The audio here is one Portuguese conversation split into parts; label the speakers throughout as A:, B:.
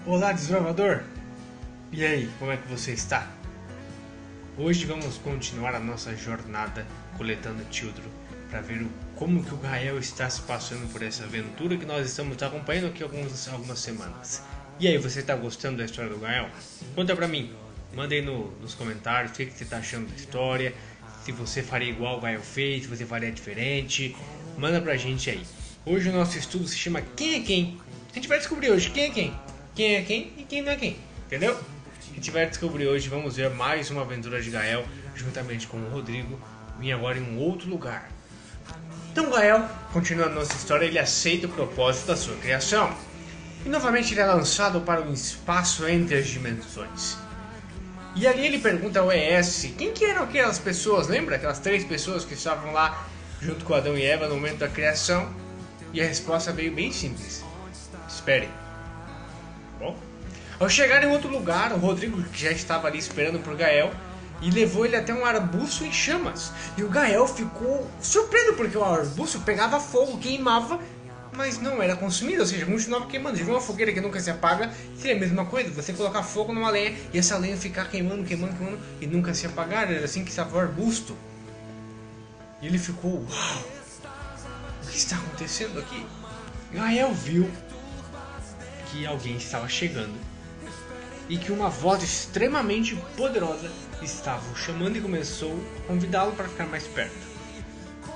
A: Olá, desbravador! E aí, como é que você está? Hoje vamos continuar a nossa jornada coletando Tildro para ver como que o Gael está se passando por essa aventura que nós estamos acompanhando aqui algumas semanas. E aí, você está gostando da história do Gael? Conta pra mim, manda aí nos comentários o que você está achando da história, se você faria igual o Gael fez, se você faria diferente, manda pra gente aí. Hoje o nosso estudo se chama Quem é Quem? A gente vai descobrir hoje quem é quem. Quem é quem e quem não é quem, entendeu? A gente vai descobrir hoje, vamos ver mais uma aventura de Gael, juntamente com o Rodrigo, vim agora em um outro lugar. Então Gael, continuando a nossa história, ele aceita o propósito da sua criação. E novamente ele é lançado para um espaço entre as dimensões. E ali ele pergunta ao ES, quem que eram aquelas pessoas, lembra? Aquelas 3 pessoas que estavam lá junto com Adão e Eva no momento da criação? E a resposta veio bem simples. Espere. Bom, ao chegar em outro lugar, o Rodrigo que já estava ali esperando por Gael e levou ele até um arbusto em chamas. E o Gael ficou surpreso porque o arbusto pegava fogo, queimava, mas não era consumido, ou seja, continuava queimando. De uma fogueira que nunca se apaga, seria a mesma coisa, você colocar fogo numa lenha e essa lenha ficar queimando e nunca se apagar. Era assim que estava o arbusto. E ele ficou, uau, o que está acontecendo aqui? Gael viu que alguém estava chegando e que uma voz extremamente poderosa estava o chamando e começou a convidá-lo para ficar mais perto.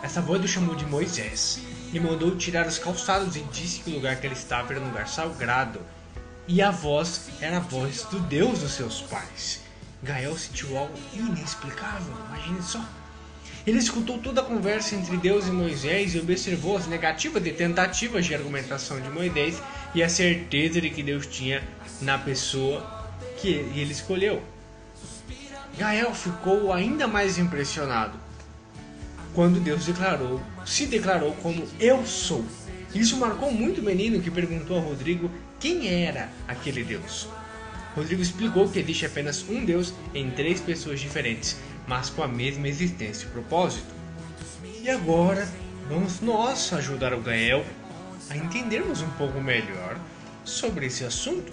A: Essa voz o chamou de Moisés e mandou tirar os calçados e disse que o lugar que ele estava era um lugar sagrado, e a voz era a voz do Deus dos seus pais. Gael sentiu algo inexplicável, imagine só. Ele escutou toda a conversa entre Deus e Moisés e observou as negativas e tentativas de argumentação de Moisés e a certeza de que Deus tinha na pessoa que ele escolheu. Gael ficou ainda mais impressionado quando Deus se declarou como Eu Sou. Isso marcou muito o menino, que perguntou a Rodrigo quem era aquele Deus. Rodrigo explicou que existe apenas um Deus em 3 pessoas diferentes, mas com a mesma existência e propósito. E agora vamos nós ajudar o Gael a entendermos um pouco melhor sobre esse assunto,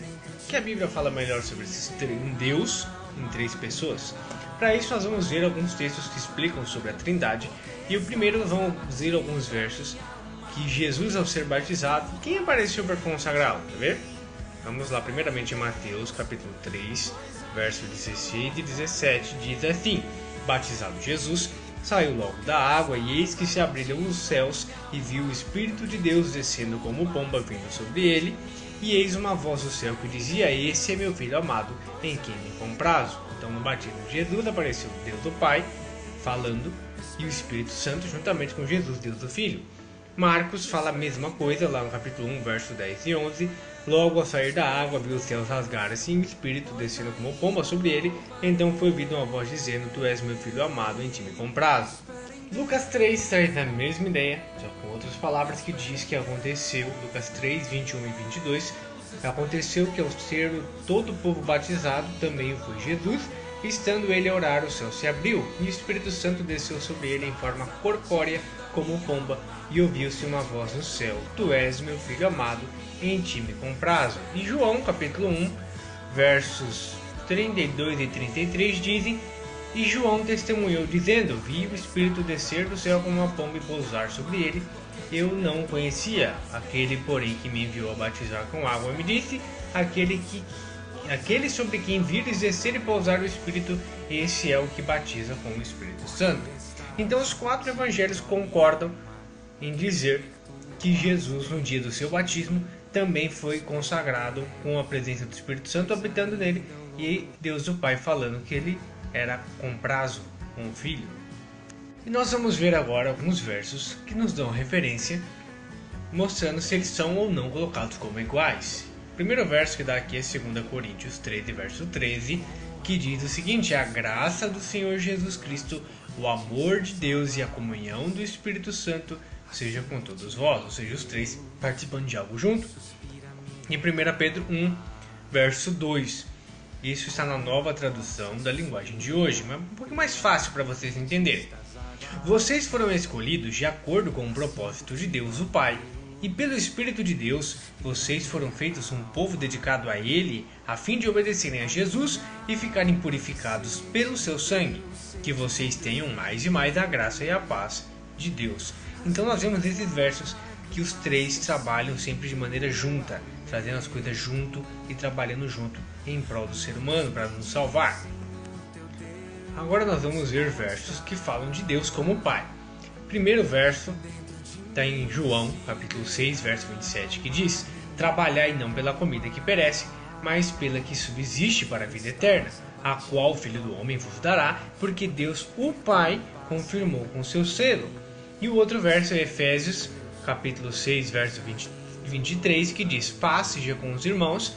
A: que a Bíblia fala melhor sobre um Deus em 3 pessoas. Para isso nós vamos ver alguns textos que explicam sobre a Trindade, e o primeiro nós vamos ver alguns versos que Jesus, ao ser batizado, quem apareceu para consagrá-lo, quer ver? Vamos lá, primeiramente em Mateus capítulo 3, versos 16 e 17, diz assim: batizado Jesus, saiu logo da água, e eis que se abriram os céus, e viu o Espírito de Deus descendo como pomba vindo sobre ele, e eis uma voz do céu que dizia: esse é meu filho amado, em quem me comprazo. Então no batismo de Jesus apareceu Deus do Pai falando, e o Espírito Santo juntamente com Jesus, Deus do Filho. Marcos fala a mesma coisa lá no capítulo 1, verso 10 e 11. Logo ao sair da água, viu os céus rasgarem-se e o Espírito descendo como pomba sobre ele. Então foi ouvida uma voz dizendo: tu és meu filho amado, em ti me comprazo. Lucas 3 traz a mesma ideia, só com outras palavras, que diz que aconteceu, Lucas 3, 21 e 22, aconteceu que ao ser todo o povo batizado, também foi Jesus, e estando ele a orar, o céu se abriu, e o Espírito Santo desceu sobre ele em forma corpórea, como pomba, e ouviu-se uma voz no céu: tu és meu filho amado, em ti me comprazo. E João capítulo 1, versos 32 e 33 dizem: e João testemunhou dizendo: vi o Espírito descer do céu como uma pomba e pousar sobre ele. Eu não o conhecia, aquele porém que me enviou a batizar com água me disse: aquele sobre quem vires descer e pousar o Espírito, esse é o que batiza com o Espírito Santo. Então os 4 evangelhos concordam em dizer que Jesus, no dia do seu batismo, também foi consagrado com a presença do Espírito Santo habitando nele, e Deus o Pai falando que ele era comprazo com o Filho. E nós vamos ver agora alguns versos que nos dão referência, mostrando se eles são ou não colocados como iguais. O primeiro verso que dá aqui é 2 Coríntios 13, verso 13, que diz o seguinte: a graça do Senhor Jesus Cristo, o amor de Deus e a comunhão do Espírito Santo seja com todos vós, ou seja, os 3 participando de algo junto. E 1 Pedro 1, verso 2, isso está na Nova Tradução da Linguagem de hoje, mas um pouco mais fácil para vocês entenderem. Vocês foram escolhidos de acordo com o propósito de Deus o Pai, E pelo Espírito de Deus, vocês foram feitos um povo dedicado a Ele, a fim de obedecerem a Jesus e ficarem purificados pelo seu sangue. Que vocês tenham mais e mais a graça e a paz de Deus. Então nós vemos nesses versos que os três trabalham sempre de maneira junta, trazendo as coisas junto e trabalhando junto em prol do ser humano para nos salvar. Agora nós vamos ver versos que falam de Deus como Pai. Primeiro verso está em João, capítulo 6, verso 27, que diz: Trabalhai não pela comida que perece, mas pela que subsiste para a vida eterna, a qual o Filho do Homem vos dará, porque Deus, o Pai, confirmou com seu selo. E o outro verso é Efésios, capítulo 6, verso 23, que diz: Paz seja com os irmãos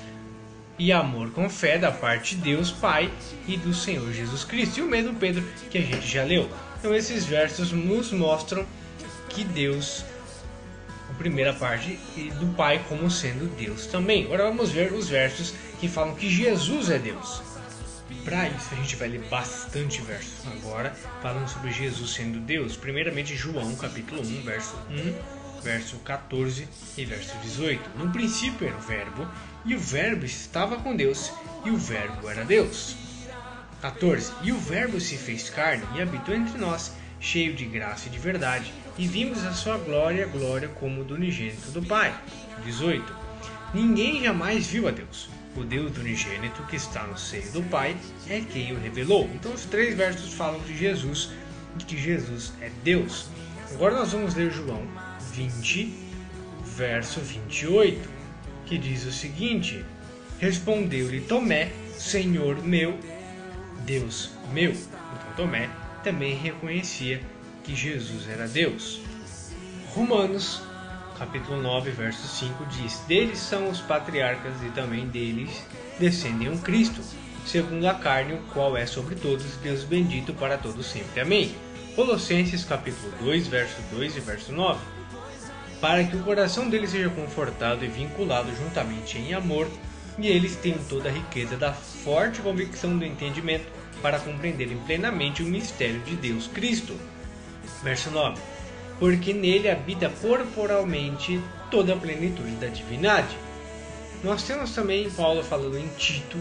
A: e amor com fé da parte de Deus Pai e do Senhor Jesus Cristo. E o mesmo Pedro que a gente já leu. Então esses versos nos mostram que Deus, a primeira parte, e do Pai como sendo Deus também. Agora vamos ver os versos que falam que Jesus é Deus. Para isso a gente vai ler bastante versos agora falando sobre Jesus sendo Deus. Primeiramente João capítulo 1, verso 1, verso 14 e verso 18. No princípio era o Verbo, e o Verbo estava com Deus, e o Verbo era Deus. 14. E o Verbo se fez carne e habitou entre nós, cheio de graça e de verdade, e vimos a sua glória, glória como do unigênito do Pai. 18. Ninguém jamais viu a Deus. O Deus unigênito que está no seio do Pai é quem o revelou. Então os três versos falam de Jesus e que Jesus é Deus. Agora nós vamos ler João 20, verso 28, que diz o seguinte: Respondeu-lhe Tomé, Senhor meu, Deus meu. Então Tomé também reconhecia que Jesus era Deus. Romanos, capítulo 9, verso 5 diz: Deles são os patriarcas e também deles descendem um Cristo, segundo a carne, o qual é sobre todos, Deus bendito para todos sempre. Amém. Colossenses, capítulo 2, verso 2 e verso 9: Para que o coração deles seja confortado e vinculado juntamente em amor, e eles tenham toda a riqueza da forte convicção do entendimento, para compreenderem plenamente o mistério de Deus Cristo. Verso 9: Porque nele habita corporalmente toda a plenitude da divindade. Nós temos também Paulo falando em Tito,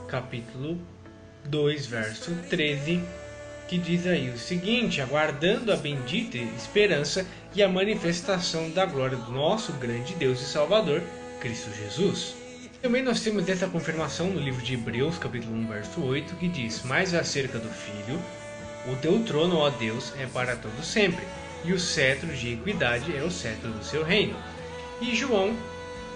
A: capítulo 2, verso 13, que diz aí o seguinte: aguardando a bendita esperança e a manifestação da glória do nosso grande Deus e Salvador, Cristo Jesus. Também nós temos essa confirmação no livro de Hebreus, capítulo 1, verso 8, que diz: Mas acerca do Filho, o teu trono, ó Deus, é para todo sempre, e o cetro de equidade é o cetro do seu reino. E João,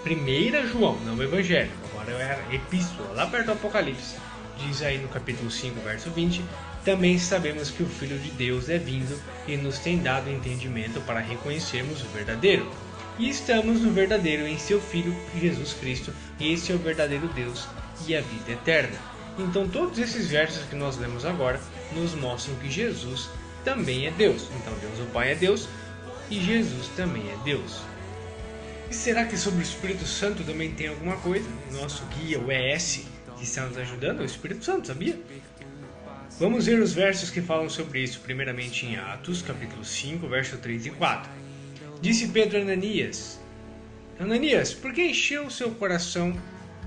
A: 1 João, não o Evangelho, agora é a epístola, lá perto do Apocalipse, diz aí no capítulo 5, verso 20, também sabemos que o Filho de Deus é vindo e nos tem dado entendimento para reconhecermos o verdadeiro. E estamos no verdadeiro em seu Filho, Jesus Cristo, e esse é o verdadeiro Deus e a vida eterna. Então todos esses versos que nós lemos agora nos mostram que Jesus também é Deus. Então Deus o Pai é Deus e Jesus também é Deus. E será que sobre o Espírito Santo também tem alguma coisa? O nosso guia, o ES, que está nos ajudando é o Espírito Santo, sabia? Vamos ver os versos que falam sobre isso, primeiramente em Atos, capítulo 5, verso 3 e 4. Disse Pedro a Ananias: Ananias, por que encheu o seu coração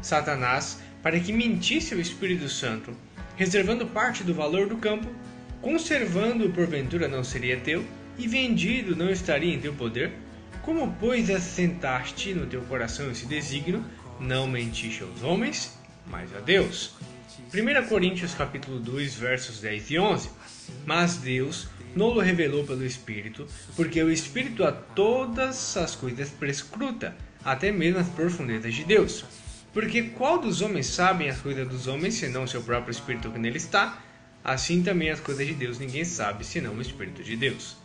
A: Satanás para que mentisse ao Espírito Santo, reservando parte do valor do campo, conservando-o porventura não seria teu, e vendido não estaria em teu poder? Como, pois, assentaste no teu coração esse desígnio, não mentiste aos homens, mas a Deus? 1 Coríntios capítulo 2, versos 10 e 11. Mas Deus não-lo revelou pelo Espírito, porque o Espírito a todas as coisas prescruta, até mesmo as profundezas de Deus. Porque qual dos homens sabem as coisas dos homens, senão o seu próprio Espírito que nele está? Assim também as coisas de Deus ninguém sabe, senão o Espírito de Deus.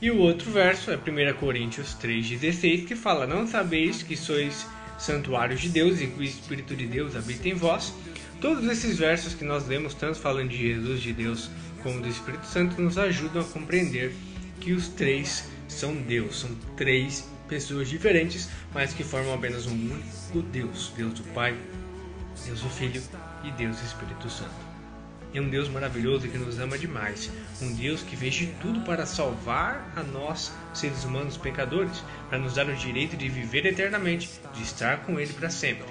A: E o outro verso é 1 Coríntios 3,16, que fala: Não sabeis que sois santuários de Deus e que o Espírito de Deus habita em vós? Todos esses versos que nós lemos, tanto falando de Jesus, de Deus, como do Espírito Santo, nos ajudam a compreender que os três são Deus. São três pessoas diferentes, mas que formam apenas um único Deus. Deus o Pai, Deus o Filho e Deus o Espírito Santo. é um Deus maravilhoso que nos ama demais. Um Deus que fez de tudo para salvar a nós, seres humanos pecadores, para nos dar o direito de viver eternamente, de estar com Ele para sempre.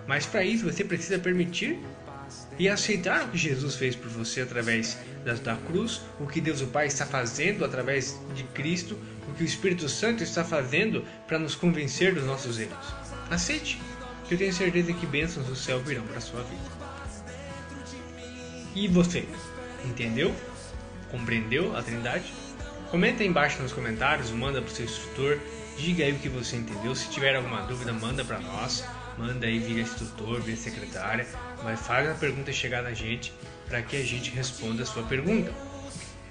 A: Mas para isso você precisa permitir e aceitar o que Jesus fez por você através da cruz, o que Deus o Pai está fazendo através de Cristo, o que o Espírito Santo está fazendo para nos convencer dos nossos erros. Aceite, que eu tenho certeza que bênçãos do céu virão para a sua vida. E você? Entendeu? Compreendeu a Trindade? Comenta aí embaixo nos comentários, manda para o seu instrutor, diga aí o que você entendeu. Se tiver alguma dúvida, manda para nós. Manda aí via instrutor, via secretária, mas faz a pergunta chegar na gente para que a gente responda a sua pergunta.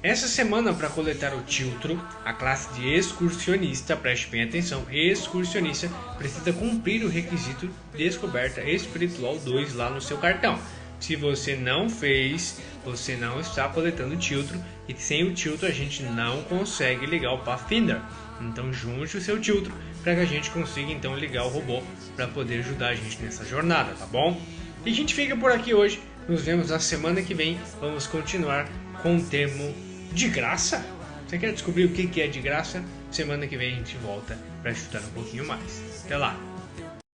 A: Essa semana, para coletar o título, a classe de excursionista, preste bem atenção, excursionista precisa cumprir o requisito Descoberta Espiritual 2 lá no seu cartão. Se você não fez, você não está coletando o título, e sem o título a gente não consegue ligar o Pathfinder. Então junte o seu título para que a gente consiga então ligar o robô para poder ajudar a gente nessa jornada, tá bom? E a gente fica por aqui hoje, nos vemos na semana que vem, vamos continuar com o termo de graça. Você quer descobrir o que é de graça? Semana que vem a gente volta para estudar um pouquinho mais. Até lá!